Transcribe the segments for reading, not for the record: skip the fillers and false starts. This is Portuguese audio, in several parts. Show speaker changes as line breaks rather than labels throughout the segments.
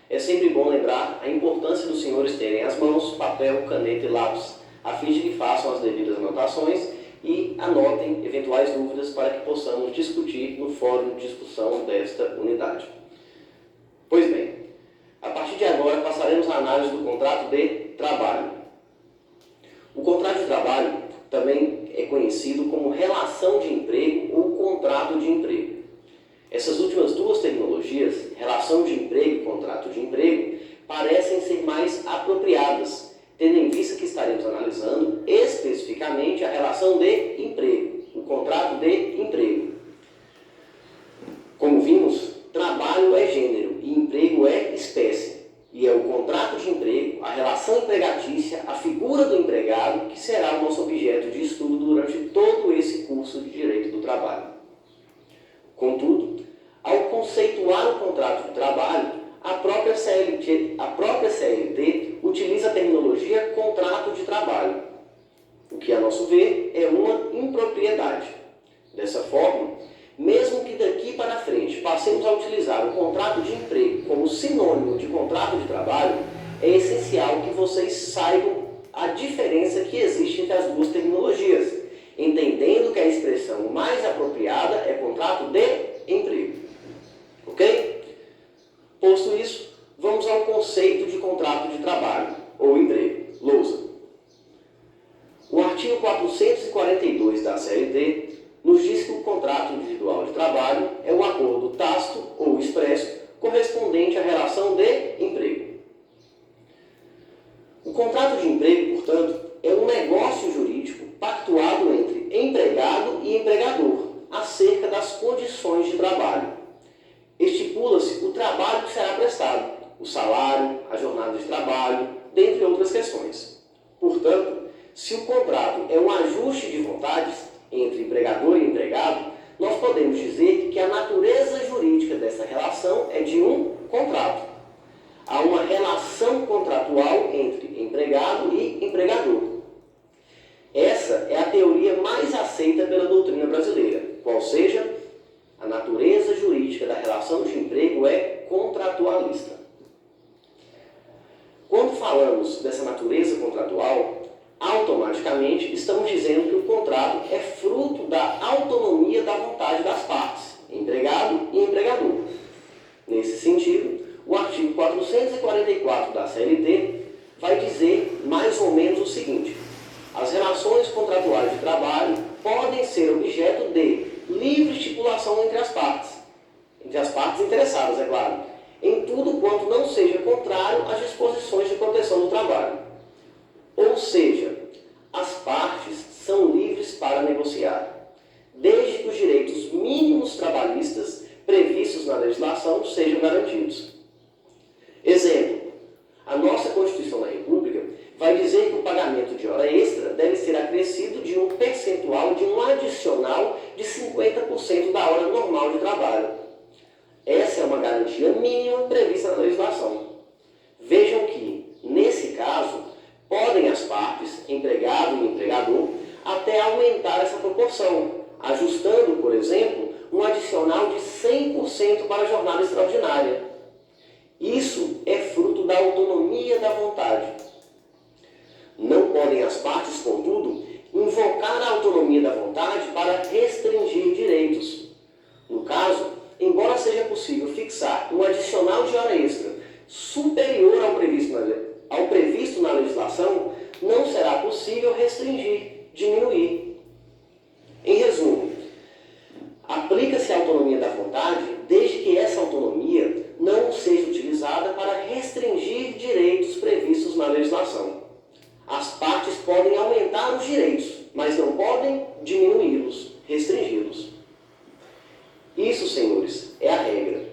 é sempre bom lembrar a importância dos senhores terem às mãos papel, caneta e lápis, a fim de que façam as devidas anotações e anotem eventuais dúvidas para que possamos discutir no fórum de discussão desta unidade. Pois bem, a partir de agora passaremos à análise do contrato de trabalho. O contrato de trabalho também é conhecido como relação de emprego ou contrato de emprego. Essas últimas duas terminologias, relação de emprego e contrato de emprego, parecem ser mais apropriadas, tendo em vista que estaremos analisando especificamente a relação de emprego, o contrato de emprego. Como vimos, trabalho é gênero e emprego é espécie, e é o contrato de emprego, a relação empregatícia, a figura do empregado que será o nosso objeto de estudo durante todo esse curso de Direito do Trabalho. Contudo, ao conceituar o contrato de trabalho, a própria CLT utiliza a terminologia contrato de trabalho, o que, a nosso ver, é uma impropriedade. Dessa forma, mesmo que daqui para frente passemos a utilizar o contrato de emprego como sinônimo de contrato de trabalho, é essencial que vocês saibam a diferença que existe entre as duas terminologias, entendendo que a expressão mais apropriada é contrato de emprego. Ok? Posto isso, vamos ao conceito de contrato de trabalho, ou emprego, lousa. O artigo 442 da CLT nos diz que o contrato individual de trabalho é um acordo tácito ou expresso correspondente à relação de emprego. O contrato de emprego, portanto, é um negócio jurídico pactuado entre empregado e empregador acerca das condições de trabalho. Estipula-se o trabalho que será prestado, o salário, a jornada de trabalho, dentre outras questões. Portanto, se o contrato é um ajuste de vontades entre empregador e empregado, nós podemos dizer que a natureza jurídica dessa relação é de um contrato. Há uma relação contratual entre empregado e empregador. Essa é a teoria mais aceita pela doutrina brasileira, qual seja, a natureza jurídica da relação de emprego é contratualista. Quando falamos dessa natureza contratual, automaticamente estamos dizendo que o contrato é fruto da autonomia da vontade das partes, empregado e empregador. Nesse sentido, o artigo 444 da CLT vai dizer mais ou menos o seguinte: as relações contratuais de trabalho podem ser objeto de livre estipulação entre as partes interessadas, é claro, em tudo quanto não seja contrário às disposições de proteção do trabalho. Ou seja, as partes são livres para negociar, desde que os direitos mínimos trabalhistas previstos na legislação sejam garantidos. Exemplo, a nossa Constituição da República vai dizer que o pagamento de hora extra deve ser acrescido de um percentual de um adicional de 50% da hora normal de trabalho. Essa é uma garantia mínima prevista na legislação. Vejam que, nesse caso, podem as partes, empregado e empregador, até aumentar essa proporção, ajustando, por exemplo, um adicional de 100% para a jornada extraordinária. Isso é fruto da autonomia da vontade. Não podem as partes, contudo, invocar a autonomia da vontade para restringir direitos. No caso, embora seja possível fixar um adicional de hora extra superior ao previsto na legislação, não será possível restringir, diminuir. Em resumo, aplica-se a autonomia da vontade desde que essa autonomia não seja utilizada para restringir direitos previstos na legislação. As partes podem aumentar os direitos, mas não podem diminuí-los, restringi-los. Isso, senhores, é a regra.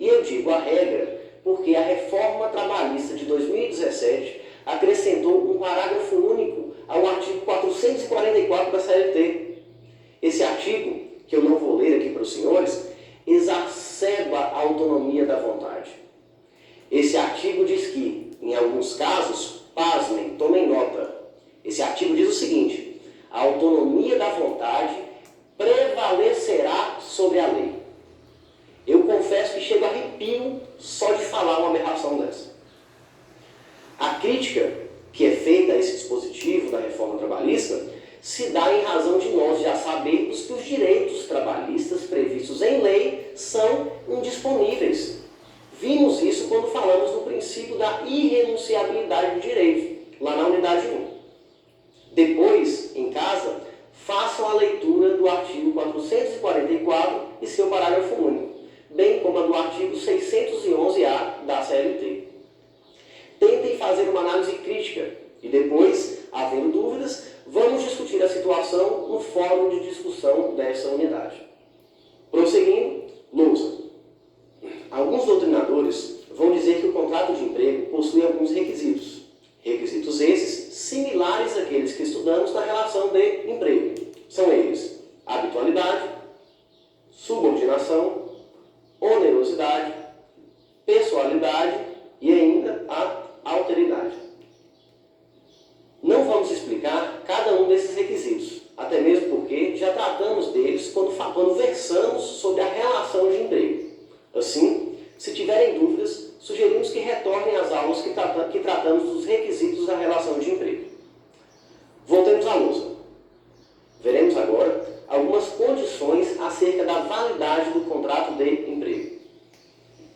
E eu digo a regra porque a reforma trabalhista de 2017 acrescentou um parágrafo único ao artigo 444 da CLT. Esse artigo, que eu não vou ler aqui para os senhores, exacerba a autonomia da vontade. Esse artigo diz que, em alguns casos, pasmem, tomem nota. Esse artigo diz o seguinte: a autonomia da vontade prevalecerá sobre a lei. Eu confesso que chego a arrepio só de falar uma aberração dessa. 44 e seu parágrafo único, bem como a do artigo 611-A da CLT. Tentem fazer uma análise crítica e depois, havendo dúvidas, vamos discutir a situação no fórum de discussão dessa unidade. Prosseguindo, lousa. Alguns doutrinadores vão dizer que o contrato de emprego possui alguns requisitos. Requisitos esses similares àqueles que estudamos na relação de emprego. São eles: habitualidade, subordinação, onerosidade, pessoalidade e ainda a alteridade. Não vamos explicar cada um desses requisitos, até mesmo porque já tratamos deles quando versamos sobre a relação de emprego. Assim, se tiverem dúvidas, sugerimos que retornem às aulas que tratamos dos requisitos da relação de emprego. Voltemos à lousa. Veremos agora algumas condições acerca da validade do contrato de emprego.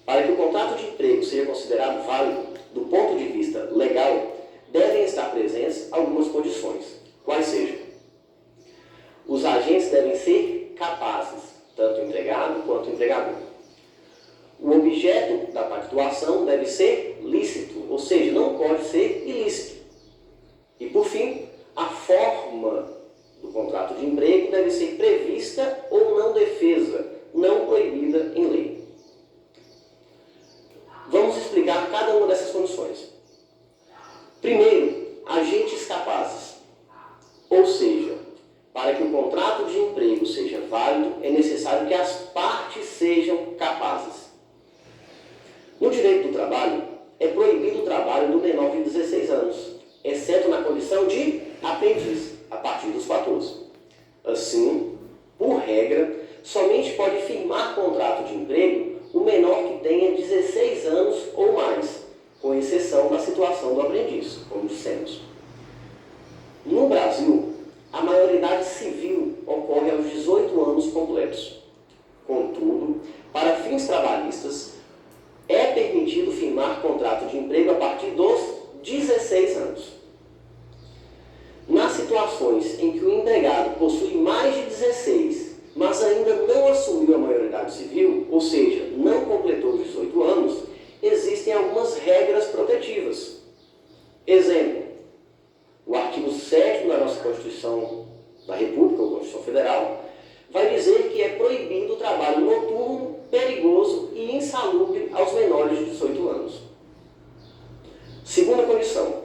Para que o contrato de emprego seja considerado válido do ponto de vista legal, devem estar presentes algumas condições, quais sejam: os agentes devem ser capazes, tanto o empregado quanto o empregador. O objeto da pactuação deve ser lícito, ou seja, não pode ser ilícito. E, por fim, a forma do contrato de emprego deve ser prevista ou não defesa, não proibida em lei. Vamos explicar cada uma dessas condições. Primeiro, agentes capazes. Ou seja, para que o contrato de emprego seja válido, é necessário que as partes sejam capazes. No direito do trabalho, é proibido o trabalho do menor de 16 anos, exceto na condição de aprendiz, a partir dos 14. Assim, por regra, somente pode firmar contrato de emprego o menor que tenha 16 anos ou mais, com exceção da situação do aprendiz, como dissemos. No Brasil, a maioridade civil ocorre aos 18 anos completos. Contudo, para fins trabalhistas, é permitido firmar contrato de emprego a partir dos 16 anos. Nas situações em que o empregado possui mais de 16, mas ainda não assumiu a maioridade civil, ou seja, não completou os 18 anos, existem algumas regras protetivas. Exemplo: o artigo 7º da nossa Constituição da República, ou Constituição Federal, vai dizer que é proibido o trabalho noturno, perigoso e insalubre aos menores de 18 anos. Segunda condição: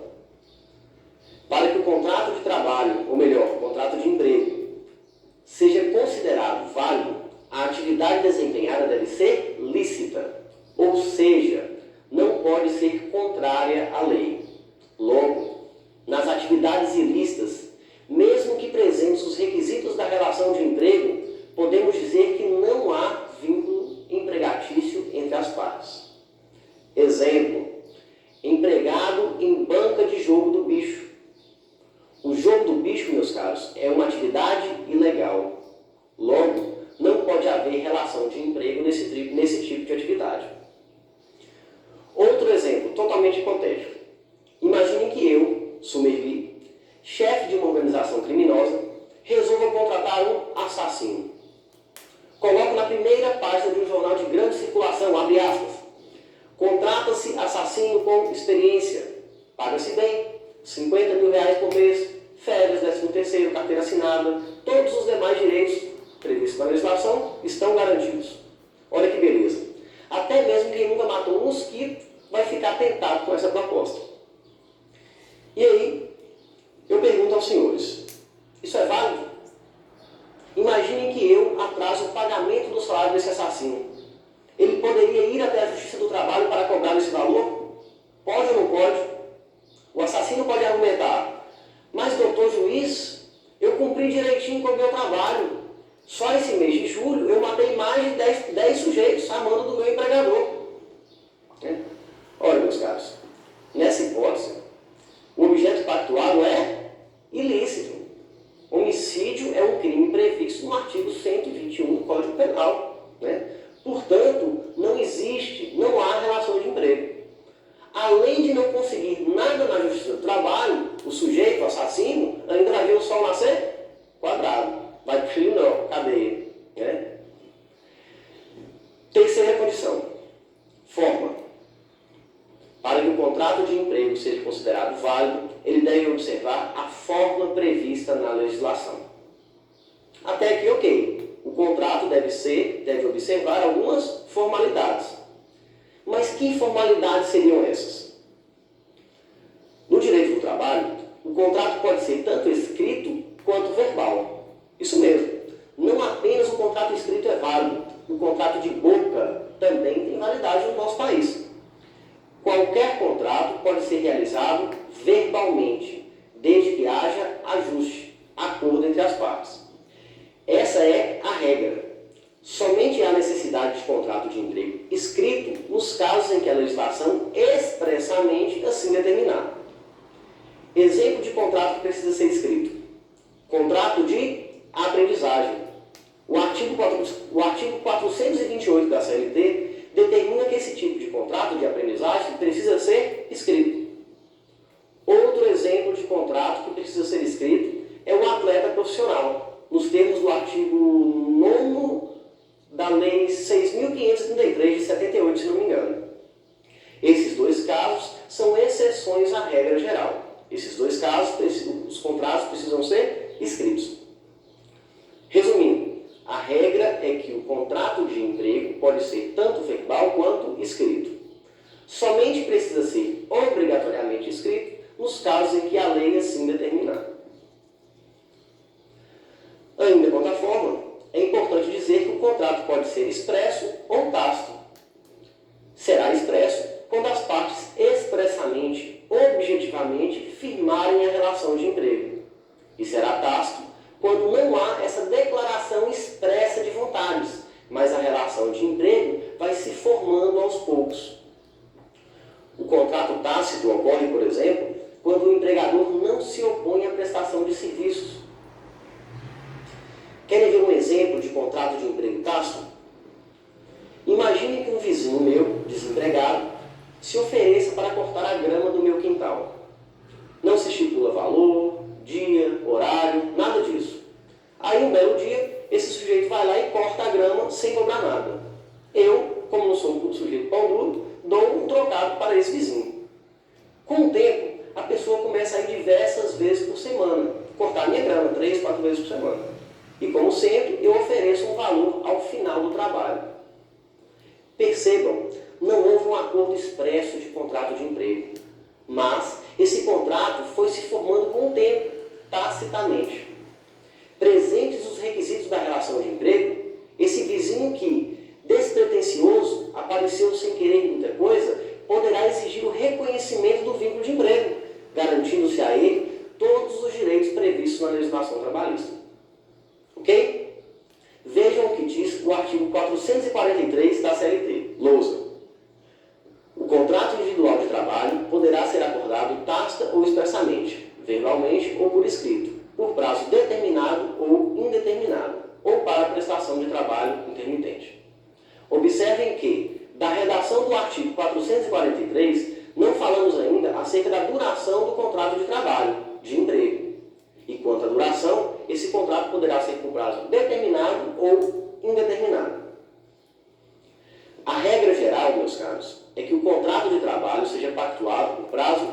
para que o contrato de trabalho, ou melhor, o contrato de emprego, seja considerado válido, a atividade desempenhada deve ser lícita, ou seja, não pode ser contrária à lei. Logo, nas atividades ilícitas, mesmo que presentes os requisitos da relação de emprego, podemos dizer que não há vínculo empregatício entre as partes. Exemplo: empregado em banca de jogo do bicho. O jogo do bicho, meus caros, é uma atividade ilegal. Logo, não pode haver relação de emprego nesse tipo de atividade. Outro exemplo, totalmente hipotético. Imagine que eu, Sumerli, chefe de uma organização criminosa, resolva contratar um assassino. Coloco na primeira página de um jornal de grande circulação, abre aspas: contrata-se assassino com experiência, paga-se bem, 50 mil reais por mês, férias, 13º, carteira assinada, todos os demais direitos previstos na legislação estão garantidos. Olha que beleza. Até mesmo quem nunca matou um mosquito vai ficar tentado com essa proposta. E aí, eu pergunto aos senhores: isso é válido? Imaginem que eu atraso o pagamento do salário desse assassino. Ele poderia ir até a Justiça do Trabalho para cobrar esse valor? Pode ou não pode? O assassino pode argumentar: mas, doutor juiz, eu cumpri direitinho com o meu trabalho. Só esse mês de julho eu matei mais de 10 sujeitos a mando do meu empregador. Olha, meus caros, nessa hipótese, o objeto pactuado é ilícito. Homicídio é um crime previsto no artigo 121 do Código Penal. Portanto, não há relação de emprego. Além de não conseguir nada na Justiça do Trabalho, o sujeito, o assassino, ainda vai ver o sol nascer quadrado. Vai pro filho não, cadeia. Atenção. Forma. Para que o contrato de emprego seja considerado válido, ele deve observar a forma prevista na legislação. Até aqui, ok. O contrato deve observar algumas formalidades. Mas que formalidades seriam essas? No direito do trabalho, o contrato pode ser tanto escrito quanto verbal. Isso mesmo. Não apenas o contrato escrito é válido, o contrato de boca também tem validade no nosso país. Qualquer contrato pode ser realizado verbalmente, desde que haja ajuste, acordo entre as partes. Essa é a regra. Somente há necessidade de contrato de emprego escrito nos casos em que a legislação expressamente assim determinar. Exemplo de contrato que precisa ser escrito. Contrato de aprendizagem. O artigo 428 da CLT determina que esse tipo de contrato de aprendizagem precisa ser escrito. Outro exemplo de contrato que precisa ser escrito é o atleta profissional, nos termos do artigo 9º da Lei 6.533 de 78, se não me engano. Esses dois casos são exceções à regra geral. Esses dois casos, os contratos precisam ser escritos. Resumindo, a regra é que o contrato de emprego pode ser tanto verbal quanto escrito. Somente precisa ser obrigatoriamente escrito nos casos em que a lei assim determinar. Ainda quanto à forma, é importante dizer que o contrato pode ser expresso ou tácito. Será expresso quando as partes expressamente, objetivamente, firmarem a relação de emprego. E será tácito quando não há essa declaração expressa de vontades, mas a relação de emprego vai se formando aos poucos. O contrato tácito ocorre, por exemplo, quando o empregador não se opõe à prestação de serviços. Querem ver um exemplo de contrato de emprego tácito? Imagine que um vizinho meu, desempregado, se ofereça para cortar a grama do meu quintal. Não se estipula valor, dia, horário, nada disso. Aí, um belo dia, esse sujeito vai lá e corta a grama sem cobrar nada. Eu, como não sou um sujeito pão duro, dou um trocado para esse vizinho. Com o tempo, a pessoa começa a ir diversas vezes por semana, cortar a minha grama 3, 4 vezes por semana. E, como sempre, eu ofereço um valor ao final do trabalho. Percebam, não houve um acordo expresso de contrato de emprego, mas esse contrato foi se formando com o tempo, tacitamente. Presentes os requisitos da relação de emprego, esse vizinho que, despretensioso, apareceu sem querer muita coisa, poderá exigir o reconhecimento do vínculo de emprego, garantindo-se a ele todos os direitos previstos na legislação trabalhista. Ok? Vejam o que diz o artigo 443 da CLT, lousa. O contrato individual de trabalho poderá ser acordado tácita ou expressamente, verbalmente ou por escrito, por prazo determinado ou indeterminado, ou para prestação de trabalho intermitente. Observem que, da redação do artigo 443, não falamos ainda acerca da duração do contrato de trabalho, de emprego. E quanto à duração, esse contrato poderá ser por prazo determinado ou indeterminado. A regra geral, meus caros, é que o contrato de trabalho seja pactuado por prazo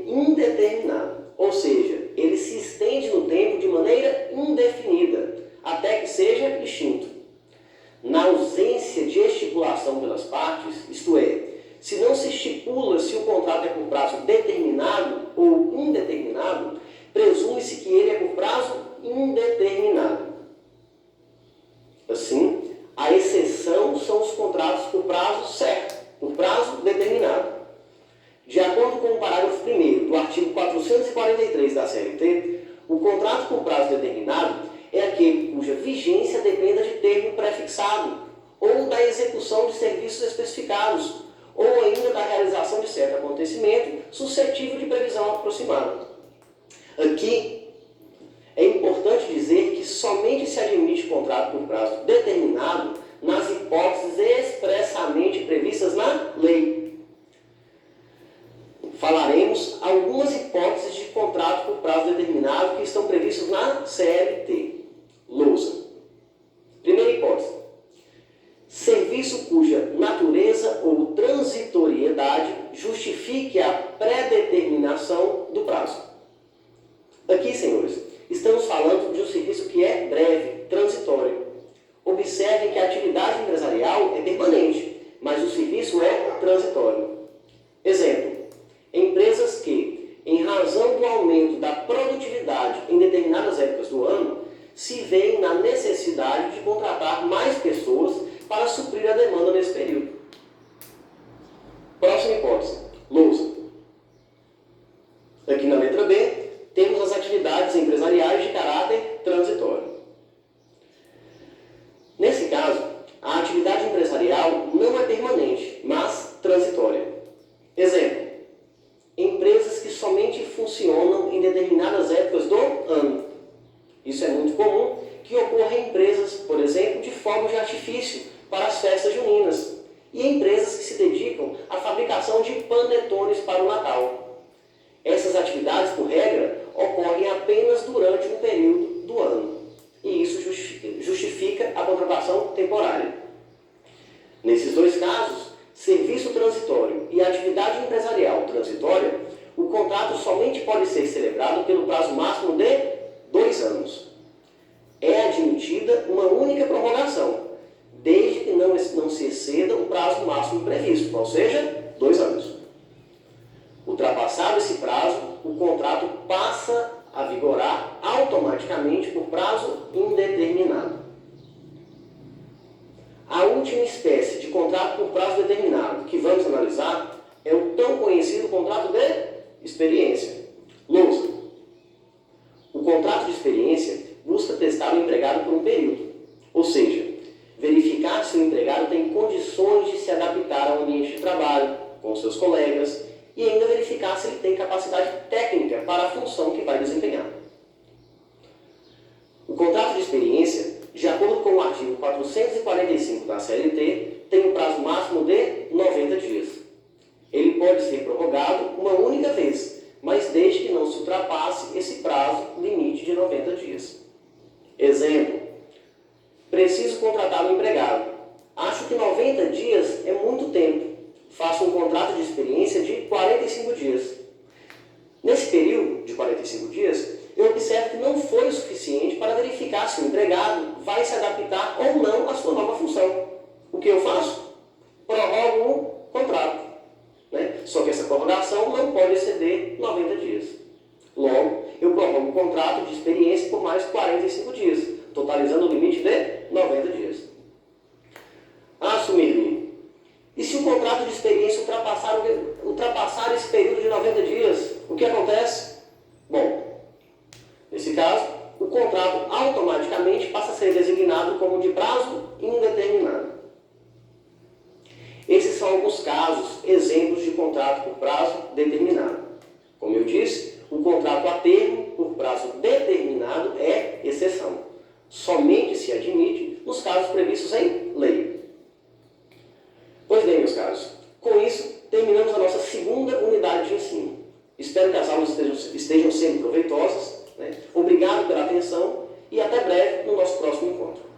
indeterminado, ou seja, ele se estende no tempo de maneira indefinida, até que seja extinto. Na ausência de estipulação pelas partes, isto é, se não se estipula se o contrato é por prazo determinado ou indeterminado, presume-se que ele é por prazo indeterminado. Assim, a exceção são os contratos por prazo certo, por prazo determinado. De acordo com o parágrafo 1º do artigo 443 da CLT, o contrato por prazo determinado é aquele cuja vigência dependa de termo prefixado, ou da execução de serviços especificados, ou ainda da realização de certo acontecimento suscetível de previsão aproximada. Aqui, é importante dizer que somente se admite contrato por prazo determinado nas hipóteses expressamente previstas na lei. Falaremos algumas hipóteses de contrato por prazo determinado que estão previstas na CLT. Lousa. Primeira hipótese. Serviço cuja ou transitoriedade justifique a pré-determinação do prazo. Aqui, senhores, estamos falando de um serviço que é breve, transitório. Observem que a atividade empresarial é permanente, mas o serviço é transitório. Exemplo, empresas que, em razão do aumento da produtividade em determinadas épocas do ano, se veem na necessidade de contratar mais pessoas para suprir a demanda nesse período. Próxima hipótese, lousa. Aqui na letra B, temos as atividades empresariais de caráter transitório. Nesse caso, a atividade empresarial não é permanente, mas transitória. Exemplo, empresas que somente funcionam em determinadas épocas do ano. Isso é muito comum que ocorra em empresas, por exemplo, de fogos de artifício para as festas juninas e empresas que se dedicam à fabricação de panetones para o Natal. Essas atividades, por regra, ocorrem apenas durante um período do ano e isso justifica a contratação temporária. Nesses dois casos, serviço transitório e atividade empresarial transitória, o contrato somente pode ser celebrado pelo prazo máximo de 2 anos. É admitida uma única prorrogação, desde que não se exceda o prazo máximo previsto, ou seja, 2 anos. Ultrapassado esse prazo, o contrato passa a vigorar automaticamente por prazo indeterminado. A última espécie de contrato por prazo determinado que vamos analisar é o tão conhecido contrato de experiência, lousa. O contrato de experiência busca testar o empregado por um período, ou seja, verificar se o empregado tem condições de se adaptar ao ambiente de trabalho, com seus colegas, e ainda verificar se ele tem capacidade técnica para a função que vai desempenhar. O contrato de experiência, de acordo com o artigo 445 da CLT, tem um prazo máximo de 90 dias. Ele pode ser prorrogado uma única vez, mas desde que não se ultrapasse esse prazo limite de 90 dias. Exemplo, preciso contratar um empregado. Acho que 90 dias é muito tempo. Faço um contrato de experiência de 45 dias. Nesse período de 45 dias, eu observo que não foi o suficiente para verificar se o empregado vai se adaptar ou não à sua nova função. O que eu faço? Prorrogo o contrato. Só que essa prorrogação não pode exceder 90 dias. Logo, eu prorrogo o contrato de experiência por mais 45 dias, totalizando o limite de 90 dias. Sumirli. E se o contrato de experiência ultrapassar esse período de 90 dias, o que acontece? Bom, nesse caso, o contrato automaticamente passa a ser designado como de prazo indeterminado. Esses são alguns casos, exemplos de contrato por prazo determinado. Como eu disse, o contrato a termo por prazo determinado é exceção. Somente se admite nos casos previstos em lei. Pois bem, meus caros, com isso terminamos a nossa segunda unidade de ensino. Espero que as aulas estejam sendo proveitosas. Obrigado pela atenção e até breve no nosso próximo encontro.